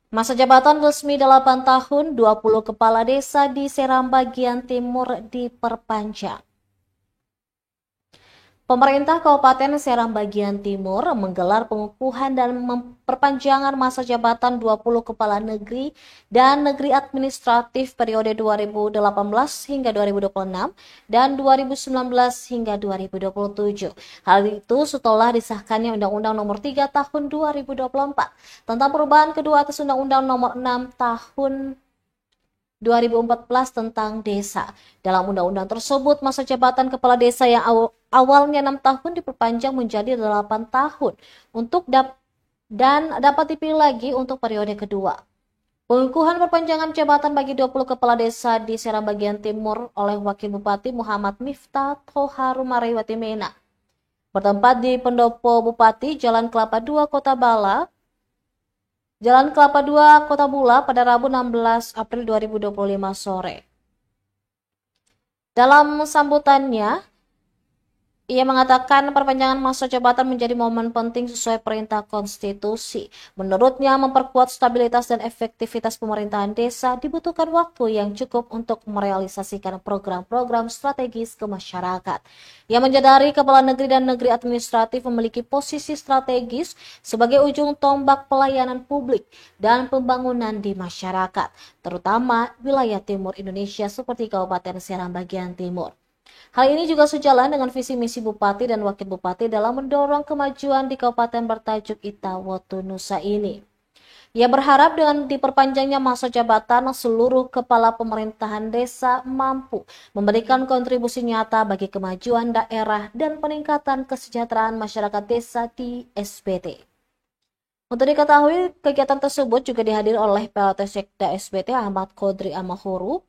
Masa jabatan resmi 8 tahun, 20 kepala desa di Seram bagian timur diperpanjang. Pemerintah Kabupaten Seram bagian timur menggelar pengukuhan dan perpanjangan masa jabatan 20 kepala negeri dan negeri administratif periode 2018 hingga 2026 dan 2019 hingga 2027. Hal itu setelah disahkannya Undang-Undang Nomor 3 Tahun 2024 tentang perubahan kedua atas Undang-Undang Nomor 6 Tahun 2014 tentang desa. Dalam undang-undang tersebut, masa jabatan kepala desa yang awalnya 6 tahun diperpanjang menjadi 8 tahun dan dapat dipilih lagi untuk periode kedua. Pengukuhan perpanjangan jabatan bagi 20 kepala desa di Seram bagian timur oleh Wakil Bupati Muhammad Miftah Toharumari Watimena bertempat di Pendopo Bupati Jalan Kelapa II Kota Bala, Jalan Kelapa II, Kota Bula pada Rabu 16 April 2025 sore. Dalam sambutannya, ia mengatakan perpanjangan masa jabatan menjadi momen penting sesuai perintah konstitusi. Menurutnya, memperkuat stabilitas dan efektivitas pemerintahan desa dibutuhkan waktu yang cukup untuk merealisasikan program-program strategis ke masyarakat. Ia menyadari kepala negeri dan negeri administratif memiliki posisi strategis sebagai ujung tombak pelayanan publik dan pembangunan di masyarakat, terutama wilayah timur Indonesia seperti Kabupaten Seram bagian timur. Hal ini juga sejalan dengan visi misi Bupati dan Wakil Bupati dalam mendorong kemajuan di kabupaten bertajuk Itawotu Nusa ini. Ia berharap dengan diperpanjangnya masa jabatan, seluruh kepala pemerintahan desa mampu memberikan kontribusi nyata bagi kemajuan daerah dan peningkatan kesejahteraan masyarakat desa di SBT. Untuk diketahui, kegiatan tersebut juga dihadiri oleh PLT Sekda SBT Ahmad Kodri Amahuru,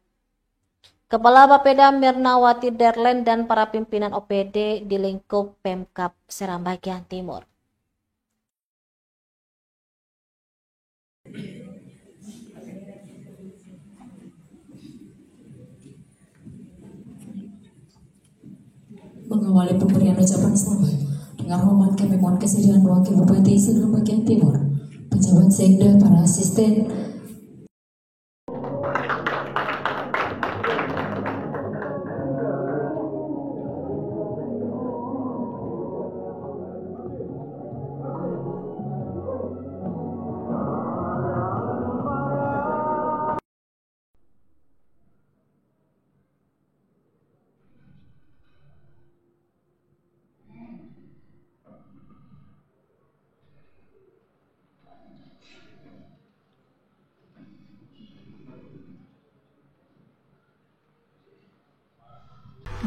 Kepala Bapeda Mirnawati Derlen dan para pimpinan OPD di lingkup Pemkab Seram bagian timur. Mengawali pemberian ucapan selamat dengan hormat kami mohon kesediaan Wakil Bupati Seram bagian timur, pejabat Sekda, para asisten,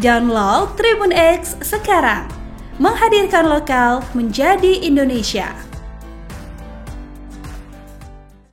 Download Tribun X sekarang, menghadirkan lokal menjadi Indonesia.